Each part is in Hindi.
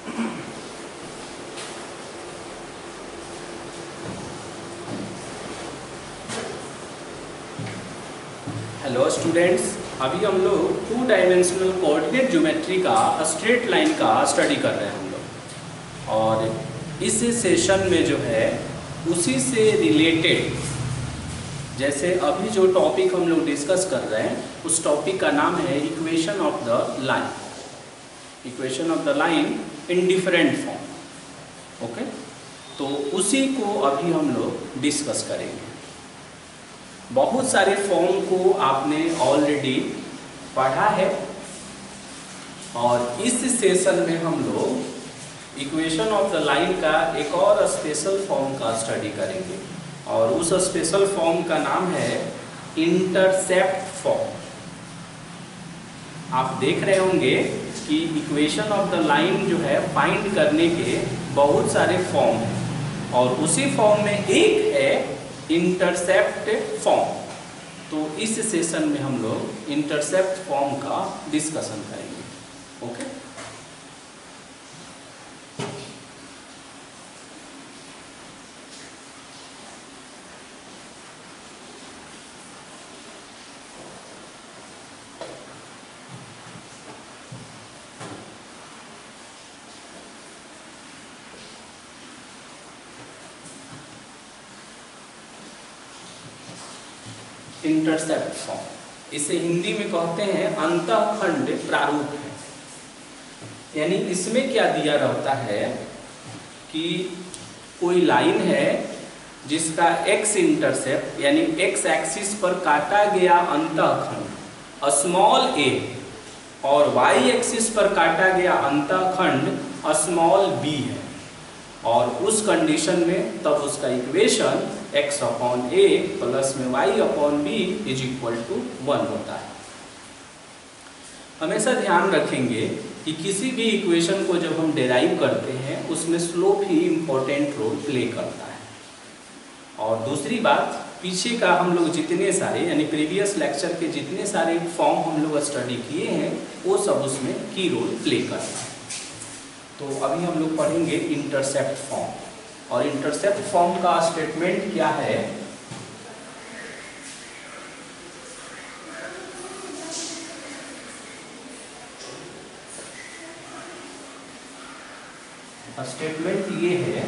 हेलो स्टूडेंट्स, अभी हम लोग 2 डायमेंशनल कोऑर्डिनेट ज्योमेट्री का स्ट्रेट लाइन का स्टडी कर रहे हैं हम लोग। और इस सेशन में जो है उसी से रिलेटेड, जैसे अभी जो टॉपिक हम लोग डिस्कस कर रहे हैं उस टॉपिक का नाम है equation of the line. Equation of the line in different form. Okay, तो उसी को अभी हम लोग डिस्कस करेंगे। बहुत सारे फॉर्म को आपने ऑलरेडी पढ़ा है और इस सेशन में हम लोग इक्वेशन ऑफ द लाइन का एक और स्पेशल फॉर्म का स्टडी करेंगे और उस स्पेशल फॉर्म का नाम है इंटरसेप्ट फॉर्म। आप देख रहे होंगे कि इक्वेशन ऑफ द लाइन जो है फाइंड करने के बहुत सारे फॉर्म हैं और उसी फॉर्म में एक है इंटरसेप्ट फॉर्म। तो इस सेशन में हम लोग इंटरसेप्ट फॉर्म का डिस्कशन करेंगे। ओके, इंटरसेप्ट फॉर्म, इसे हिंदी में कहते हैं अंतःखंड प्रारूप है। यानी इसमें क्या दिया रहता है कि कोई लाइन है जिसका x इंटरसेप्ट यानी x एक्सिस पर काटा गया अंतःखंड स्मॉल a और y एक्सिस पर काटा गया अंतःखंड स्मॉल b है और उस कंडीशन में तब उसका equation x upon a plus में y upon b is equal to 1 होता है। हमेशा ध्यान रखेंगे कि किसी भी इक्वेशन को जब हम डेराइव करते हैं उसमें स्लोप ही इम्पोर्टेंट रोल प्ले करता है। और दूसरी बात, पीछे का हम लोग जितने सारे यानी प्रीवियस लेक्चर के जितने सारे फॉर्म हम लोग स्टडी किए हैं वो सब उसमें की रोल प्ले करता है। तो अभी हम लोग पढ़ेंगे इंटरसेप्ट फॉर्म और इंटरसेप्ट फॉर्म का स्टेटमेंट क्या है। स्टेटमेंट ये है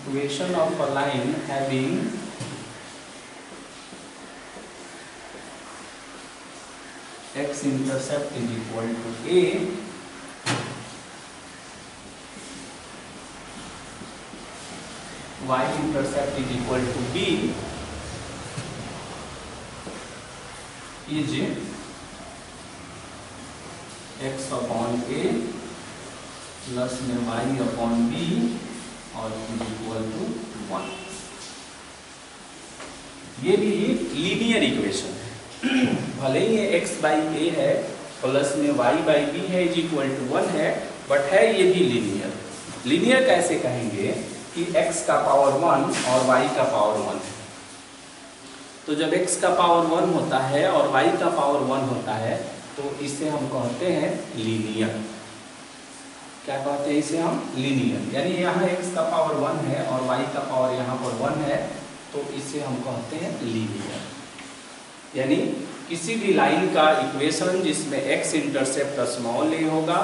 equation of a line having x intercept is equal to a y intercept is equal to b is x upon a plus में y upon b और इज इक्वल टू 1। ये भी लीनियर इक्वेशन है। भले ही ये x बाई ए है प्लस में y बाई बी है इज इक्वल टू 1 है, बट है ये भी लीनियर। लीनियर कैसे कहेंगे कि x का पावर 1 और y का पावर 1 है। तो जब x का पावर 1 होता है और y का पावर 1 होता है तो इसे हम कहते हैं लीनियर। क्या कहते हैं इसे हम? लीनियर। यानी यहाँ x का पावर 1 है और y का पावर यहाँ पर 1 है तो इसे हम कहते हैं लीनियर। यानी किसी भी लाइन का इक्वेशन जिसमें x इंटरसेप्ट स्मॉल a होगा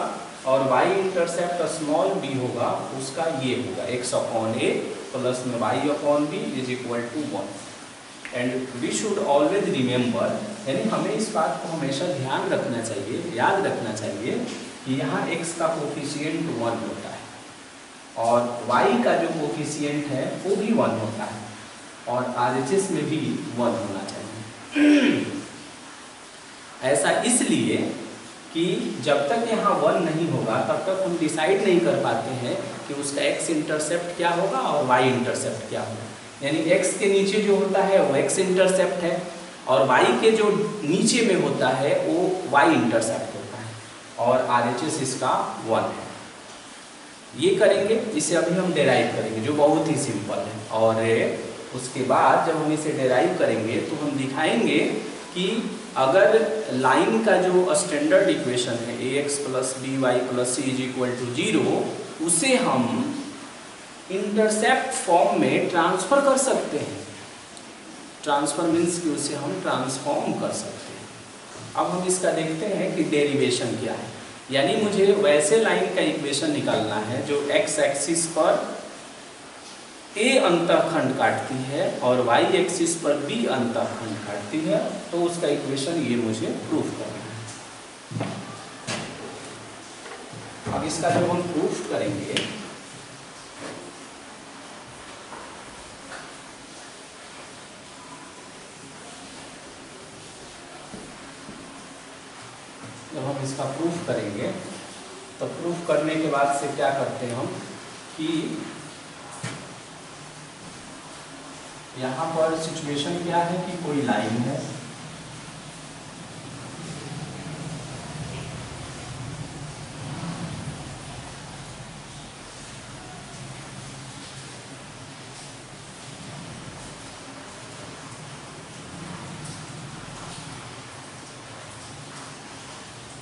और y इंटरसेप्ट स्मॉल b होगा उसका ये होगा x अपॉन a प्लस में y upon b is equal to 1। And we should always remember, यानी हमें इस बात को हमेशा ध्यान रखना चाहिए, याद रखना चाहिए कि यहाँ x का कोफिशिएंट 1 होता है और y का जो कोफिशिएंट है वो भी 1 होता है और RHS में भी 1 होना चाहिए। ऐसा इसलिए कि जब तक यहाँ 1 नहीं होगा तब तक हम डिसाइड नहीं कर पाते हैं कि उसका x इंटरसेप्ट क्या होगा और y इंटरसेप्ट क्या होगा। यानी x के नीचे जो होता है वो x इंटरसेप्ट है और y के जो नीचे में होता है वो y इंटरसेप्ट होता है। और RHS इसका 1 है। ये करेंगे, इसे अभी हम डेराइव करेंगे जो बहुत ही सिंपल है। और उसके बाद जब हम इसे डेराइव करेंगे तो हम दिखाएंगे कि अगर लाइन का जो स्टैंडर्ड इक्वेशन है ax + by + c = 0, उसे हम इंटरसेप्ट फॉर्म में ट्रांसफर कर सकते हैं। ट्रांसफर मीन्स कि उसे हम ट्रांसफॉर्म कर सकते हैं। अब हम इसका देखते हैं कि डेरिवेशन क्या है। यानी मुझे वैसे लाइन का इक्वेशन निकालना है जो x एक्सिस पर a अंतःखंड काटती है और y एक्सिस पर b अंतःखंड काटती है, तो उसका इक्वेशन ये मुझे प्रूफ करना है। अब इसका जब हम प्रूफ करेंगे तो प्रूफ करने के बाद से क्या करते हैं हम कि यहाँ पर सिचुएशन क्या है कि कोई लाइन है,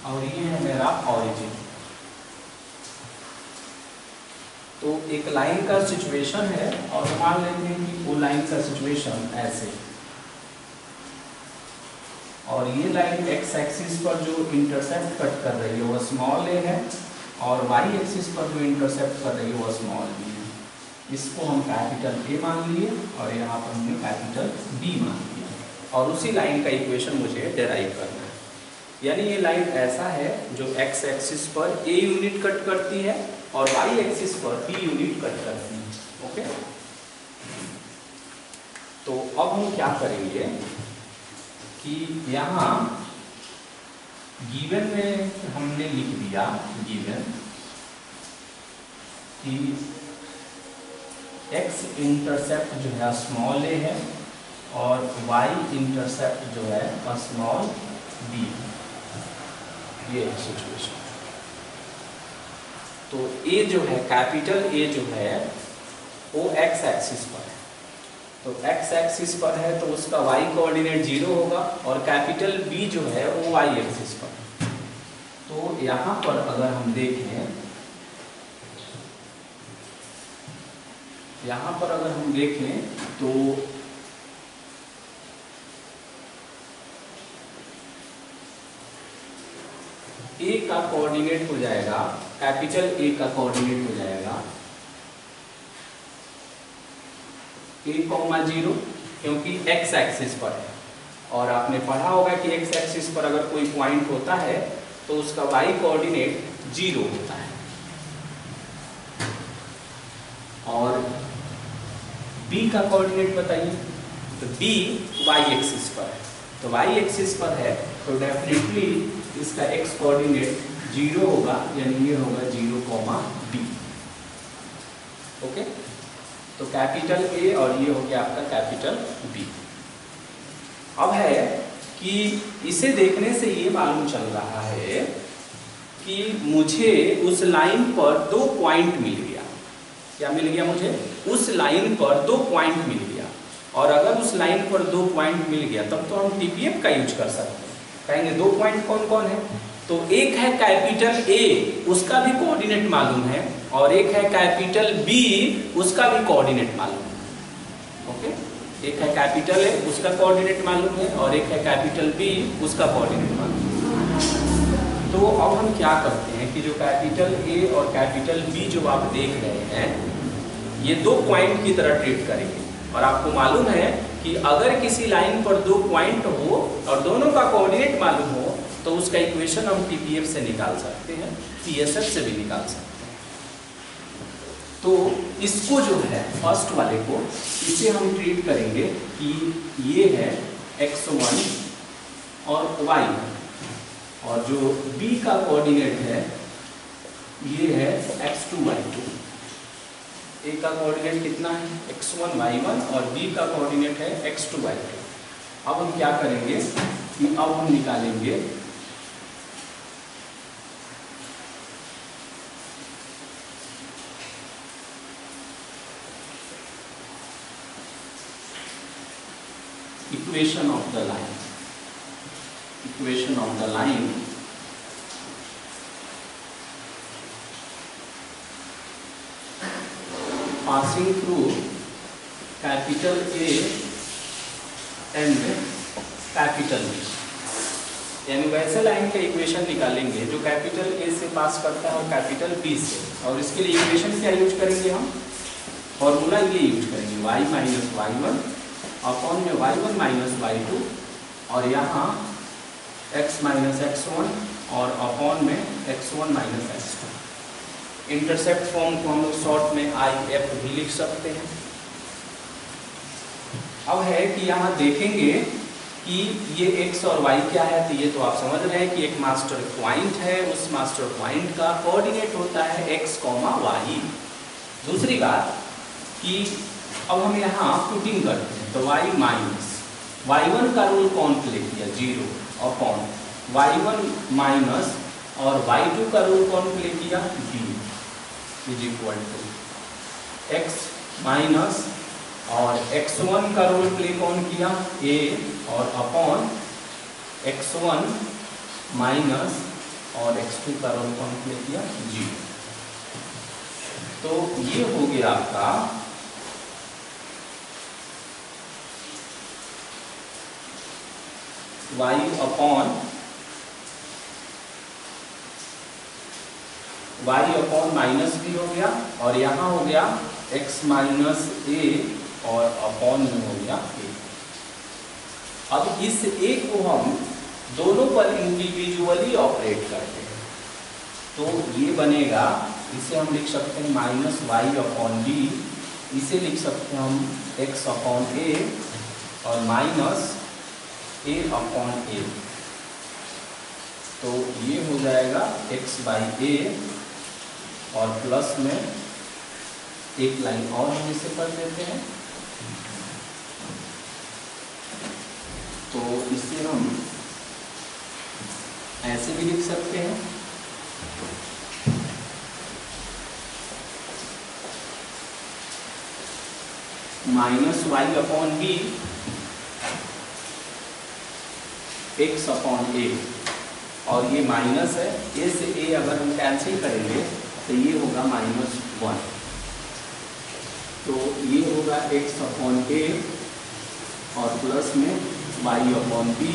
और ये है मेरा ऑरिजिन। तो एक लाइन का सिचुएशन है और मान लेते हैं कि वो लाइन का सिचुएशन ऐसे, और ये लाइन x एक्सिस पर जो इंटरसेप्ट कट कर रही है वो स्मॉल a है और y एक्सिस पर जो इंटरसेप्ट कर रही है वो स्मॉल b है। इसको हम कैपिटल A मान लिए और यहाँ पर हमने कैपिटल B मान लिया, और उसी लाइन का इक्वेशन मुझे डेराइव करना है। यानी ये लाइन ऐसा है जो x एक्सिस पर a यूनिट कट करती है और y एक्सिस पर b यूनिट कट करती है। ओके, तो अब हम क्या करेंगे कि यहाँ गिवन में हमने लिख दिया गिवन कि x इंटरसेप्ट जो है स्मॉल a है और y इंटरसेप्ट जो है स्मॉल b है। ये है सिचुएशन। तो A जो है कैपिटल A जो है वो x एक्सिस पर है, तो x एक्सिस पर है तो उसका y कोऑर्डिनेट 0 होगा, और कैपिटल B जो है वो y एक्सिस पर है। तो यहाँ पर अगर हम देखें तो A का कोऑर्डिनेट हो जाएगा, कैपिटल A का कोऑर्डिनेट हो जाएगा a,0, क्योंकि x एक्सिस पर है। और आपने पढ़ा होगा कि x एक्सिस पर अगर कोई पॉइंट होता है तो उसका y कोऑर्डिनेट 0 होता है। और B का कोऑर्डिनेट बताइए, तो B y एक्सिस पर है, तो y एक्सिस पर है तो डेफिनेटली इसका x कोऑर्डिनेट 0 होगा, यानी ये होगा 0, b। ओके, तो कैपिटल A और ये हो गया आपका कैपिटल B। अब है कि इसे देखने से ये मालूम चल रहा है कि मुझे उस लाइन पर 2 पॉइंट मिल गया। क्या मिल गया? मुझे उस लाइन पर 2 पॉइंट मिल गया, और अगर उस लाइन पर 2 पॉइंट मिल गया तब तो हम TPF का यूज कर सकते हैं। कहेंगे 2 पॉइंट कौन कौन है? तो एक है कैपिटल A, उसका भी कोऑर्डिनेट मालूम है, और एक है कैपिटल B, उसका भी कोऑर्डिनेट मालूम है। ओके, एक है कैपिटल A, उसका कोऑर्डिनेट मालूम है, और एक है कैपिटल B, उसका कोऑर्डिनेट मालूम है। तो अब हम क्या करते हैं कि जो कैपिटल A और कैपिटल B जो आप देख रहे हैं, ये 2 पॉइंट की तरह ट्रीट करेंगे। और आपको मालूम है कि अगर किसी लाइन पर 2 पॉइंट हो और दोनों का कोऑर्डिनेट मालूम हो तो उसका इक्वेशन हम TPF से निकाल सकते हैं, PSF से भी निकाल सकते हैं। तो इसको जो है फर्स्ट वाले को, इसे हम ट्रीट करेंगे कि ये है x1 और y, और जो B का कोऑर्डिनेट है ये है x2 y2। A का कोऑर्डिनेट कितना है? x1 y1, और B का कोऑर्डिनेट है x2 y2। अब हम क्या करेंगे कि अब हम निकालेंगे equation of the line, equation of the line passing through capital A and capital B, यानी वैसे लाइन का इक्वेशन निकालेंगे जो कैपिटल ए से पास करता है और कैपिटल बी से, और इसके लिए इक्वेशन क्या यूज करेंगे हम, फॉर्मूला ये यूज करेंगे y minus y one upon में y1 माइनस y2, और यहाँ x माइनस x1 और अपॉन में x1 minus x2। Intercept form को हम लोग शॉर्ट में IF भी लिख सकते हैं। अब है कि यहाँ देखेंगे कि ये x और y क्या है, तो ये तो आप समझ रहे हैं कि एक मास्टर पॉइंट है, उस मास्टर पॉइंट का कोऑर्डिनेट होता है x, y। दूसरी बात कि अब हम यहाँ पुटिंग करते हैं, तो y माइनस y1 का रूल कौन प्ले किया, 0 अपॉन y1 माइनस और y2 का रूल कौन प्ले किया, b is equal to x minus और x1 का रूल प्ले कौन किया, a और अपॉन x1 माइनस और x2 का रोल कौन प्ले किया, g। तो ये हो गया आपका y अपॉन माइनस भी हो गया, और यहाँ हो गया x माइनस a और अपॉन में हो गया a। अब इस a को हम दोनों पर इंडिविजुअली ऑपरेट करते हैं, तो ये बनेगा, इसे हम लिख सकते हैं माइनस वाई अपॉन बी, इसे लिख सकते हैं हम x अपॉन a और माइनस a अपॉन a, तो ये हो जाएगा x बाई a और प्लस में एक लाइन और हम इसे कर देते हैं, तो इसे हम ऐसे भी लिख सकते हैं, minus y upon b x upon a, और ये माइनस है, ए से ए अगर हम कैंसिल करेंगे तो ये होगा -1, तो ये होगा x अपॉन ए और प्लस में y अपॉन बी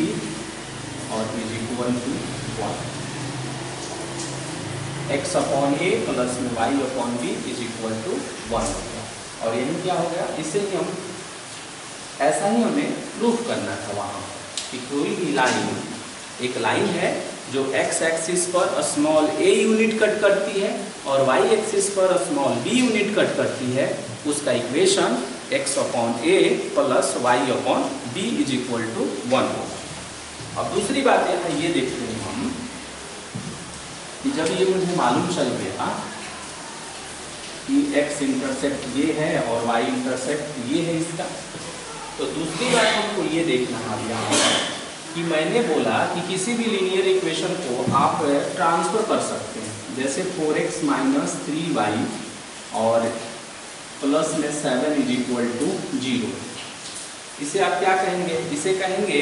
और is equal to 1, x upon a plus में y upon b is equal to 1 हो गया। और यही क्या हो गया, इसे ही हम ऐसा ही हमें प्रूफ करना था वहाँ कि कोई भी लाइन, एक लाइन है जो x एक्सिस पर स्मॉल a यूनिट कट करती है और y एक्सिस पर स्मॉल b यूनिट कट करती है, उसका equation x upon a plus y upon b is equal to 1 होगा। अब दूसरी बात यहाँ ये देखते हैं हम कि जब ये मुझे मालूम चल गया कि x इंटरसेप्ट ये है और y इंटरसेप्ट ये है इसका, तो दूसरी बात हमको ये देखना है यहाँ कि मैंने बोला कि किसी भी लीनियर इक्वेशन को आप ट्रांसफर कर सकते हैं, जैसे 4x माइनस 3y और प्लस में 7 इज इक्वल टू 0। इसे आप क्या कहेंगे, इसे कहेंगे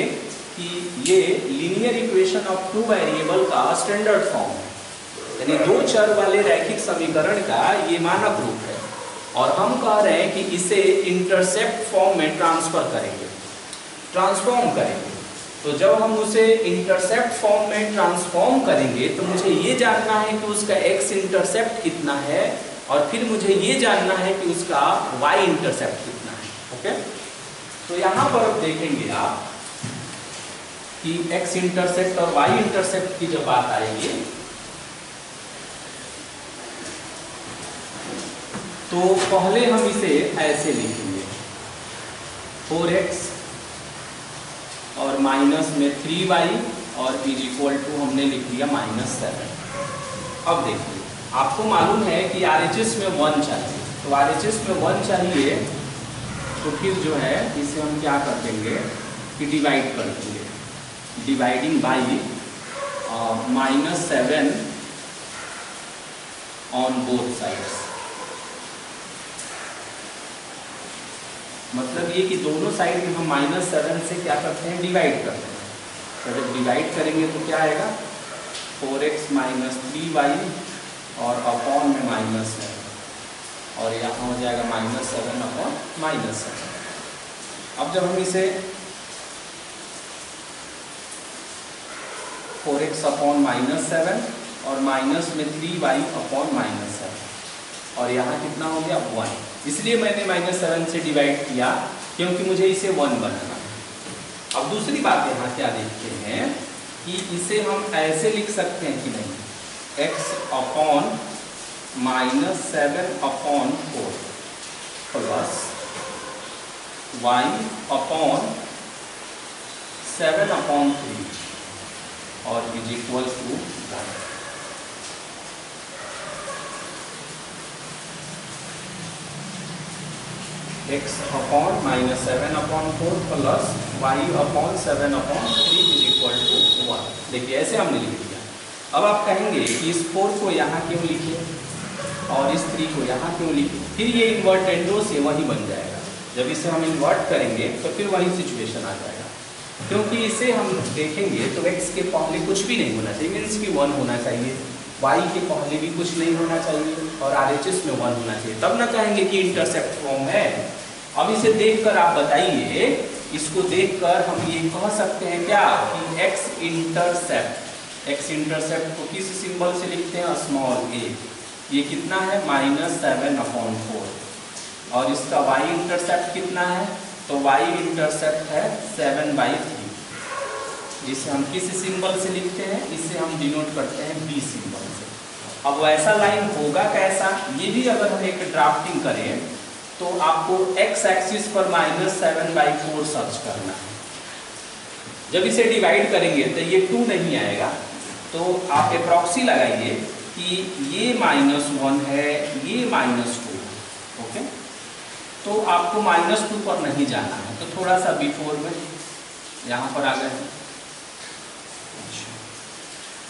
कि ये linear equation of two variable का स्टैंडर्ड फॉर्म है, यानी दो चर वाले रैखिक समीकरण का ये मानक रूप है, और हम कह रहे हैं कि इसे इंटरसेप्ट फॉर्म में ट्रांसफर करेंगे, ट्रांसफॉर्म करेंगे। तो जब हम उसे इंटरसेप्ट फॉर्म में ट्रांसफॉर्म करेंगे तो मुझे ये जानना है कि उसका x इंटरसेप्ट कितना है, और फिर मुझे ये जानना है कि उसका y इंटरसेप्ट कितना है। ओके, तो यहाँ पर अब देखेंगे आप कि x इंटरसेप्ट और y इंटरसेप्ट की जब बात आएगी तो पहले हम इसे ऐसे लिखेंगे, 4x और माइनस में 3y और इज इक्वल टू हमने लिख दिया -7। अब देखिए आपको मालूम है कि RHS में 1 चाहिए, तो RHS में 1 चाहिए, तो फिर जो है इसे हम क्या कर देंगे कि डिवाइड कर देंगे, dividing by -7 on both sides, मतलब ये कि दोनों साइड में हम -7 से क्या करते हैं, डिवाइड करते हैं। तो जब डिवाइड करेंगे तो क्या आएगा, 4x - 3y और अपॉन में -7 और यहाँ हो जाएगा -7 अपॉन -7। अब जब हम इसे 4x अपॉन -7 और माइनस में 3y अपॉन -7 और यहाँ कितना हो गया 1, इसलिए मैंने -7 से डिवाइड किया क्योंकि मुझे इसे 1 बनाना है। अब दूसरी बात यहाँ क्या देखते हैं कि इसे हम ऐसे लिख सकते हैं कि नहीं, x upon -7 upon 4 plus y upon 7 upon 3 और is equal to 1। x upon -7 upon 4 plus y upon 7 upon 3 is equal to 1। देखिए ऐसे हमने लिख दिया। अब आप कहेंगे कि इस 4 को यहाँ क्यों लिखे और इस 3 को यहाँ क्यों लिखे, फिर ये इन्वर्टेंडो से वही बन जाएगा। जब इसे हम इन्वर्ट करेंगे तो फिर वही सिचुएशन आ जाएगा, क्योंकि इसे हम देखेंगे तो x के पहले कुछ भी नहीं होना चाहिए, मीन्स कि 1 होना चाहिए, y के पहले भी कुछ नहीं होना चाहिए और RHS में 1 होना चाहिए, तब ना कहेंगे कि इंटरसेप्ट फॉर्म है। अब इसे देखकर आप बताइए, इसको देखकर हम ये कह सकते हैं क्या कि x इंटरसेप्ट को किस सिंबल से लिखते हैं, स्मॉल a। ये कितना है -7 अपॉन 4 और इसका y इंटरसेप्ट कितना है, तो y इंटरसेप्ट है 7/3, जिसे हम किस सिंबल से लिखते हैं, इसे हम डिनोट करते हैं b सिंबल से। अब वैसा लाइन होगा कैसा, ये भी अगर हम एक ड्राफ्टिंग करें तो आपको x एक्सिस पर -7/4 सर्च करना है। जब इसे डिवाइड करेंगे तो ये 2 नहीं आएगा, तो आप अप्रॉक्सी लगाइए कि ये -1 है, ये -2, ओके। तो आपको -2 पर नहीं जाना है, तो थोड़ा सा बिफोर में यहाँ पर आ गए।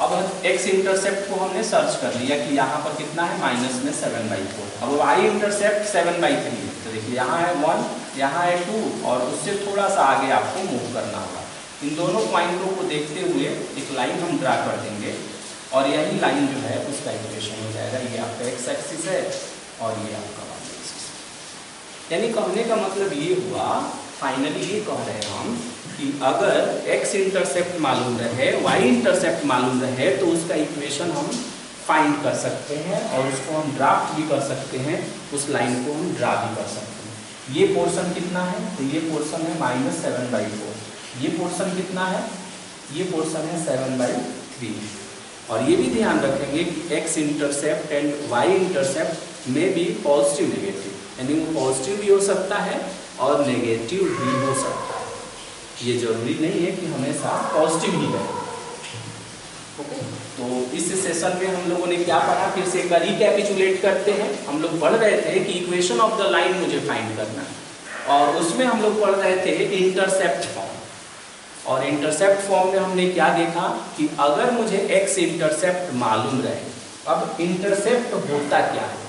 अब x इंटरसेप्ट को हमने सर्च कर लिया कि यहाँ पर कितना है, -7/4। अब y इंटरसेप्ट 7/3 है, तो देखिए यहाँ है 1, यहाँ है 2 और उससे थोड़ा सा आगे आपको मूव करना होगा। इन दोनों पॉइंटों को देखते हुए एक लाइन हम ड्रा कर देंगे और यही लाइन जो है उसका इक्वेशन हो जाएगा। ये आपका x एक्सिस है और ये आपका y एक्सिस है। यानी कहने का मतलब ये हुआ, फाइनली ये कह रहे हैं हम कि अगर x इंटरसेप्ट मालूम रहे, y इंटरसेप्ट मालूम रहे, तो उसका इक्वेशन हम फाइंड कर सकते हैं और उसको हम ड्राफ्ट भी कर सकते हैं, उस लाइन को हम ड्रा भी कर सकते हैं। ये पोर्शन कितना है, तो ये पोर्शन है -7/4। ये पोर्शन कितना है, ये पोर्शन है 7/3। और ये भी ध्यान रखेंगे कि x intercept and y intercept में भी पॉजिटिव नेगेटिव, यानी वो पॉजिटिव भी हो सकता है और नेगेटिव भी हो सकता है। ये जरूरी नहीं है कि हमेशा पॉजिटिव ही रहे, ओके। तो इस सेशन में हम लोगों ने क्या पढ़ा, फिर से एक बार रिकैपिचुलेट करते हैं। हम लोग पढ़ रहे थे कि इक्वेशन ऑफ द लाइन मुझे फाइंड करना है और उसमें हम लोग पढ़ रहे थे इंटरसेप्ट फॉर्म। और इंटरसेप्ट फॉर्म में हमने क्या देखा कि अगर मुझे x इंटरसेप्ट मालूम रहे, अब इंटरसेप्ट होता क्या है,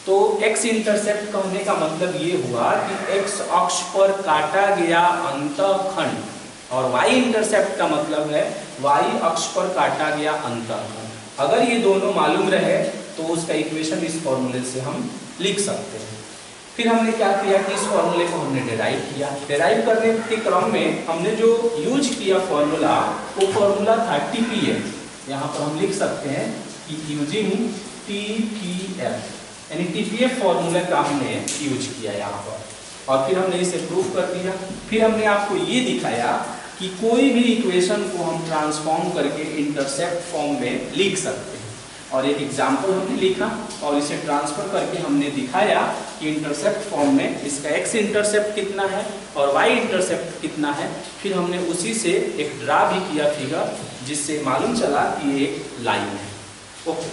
तो x इंटरसेप्ट कहने का मतलब ये हुआ कि x अक्ष पर काटा गया अंतःखंड और y इंटरसेप्ट का मतलब है y अक्ष पर काटा गया अंतःखंड। अगर ये दोनों मालूम रहे तो उसका इक्वेशन इस फॉर्मूले से हम लिख सकते हैं। फिर हमने क्या किया कि इस फॉर्मूले को हमने डेराइव किया। डेराइव करने के क्रम में हमने जो यूज किया फॉर्मूला, वो फॉर्मूला था TPF। यहाँ पर हम लिख सकते हैं कि यूजिंग TPF, यानी TPF फॉर्मूला का हमने यूज किया यहाँ पर और फिर हमने इसे प्रूव कर दिया। फिर हमने आपको ये दिखाया कि कोई भी इक्वेशन को हम ट्रांसफॉर्म करके इंटरसेप्ट फॉर्म में लिख सकते हैं और एक एग्जाम्पल हमने लिखा और इसे ट्रांसफर करके हमने दिखाया कि इंटरसेप्ट फॉर्म में इसका x इंटरसेप्ट कितना है और y इंटरसेप्ट कितना है। फिर हमने उसी से एक ड्रा भी किया फिगर, जिससे मालूम चला कि ये एक लाइन है, ओके।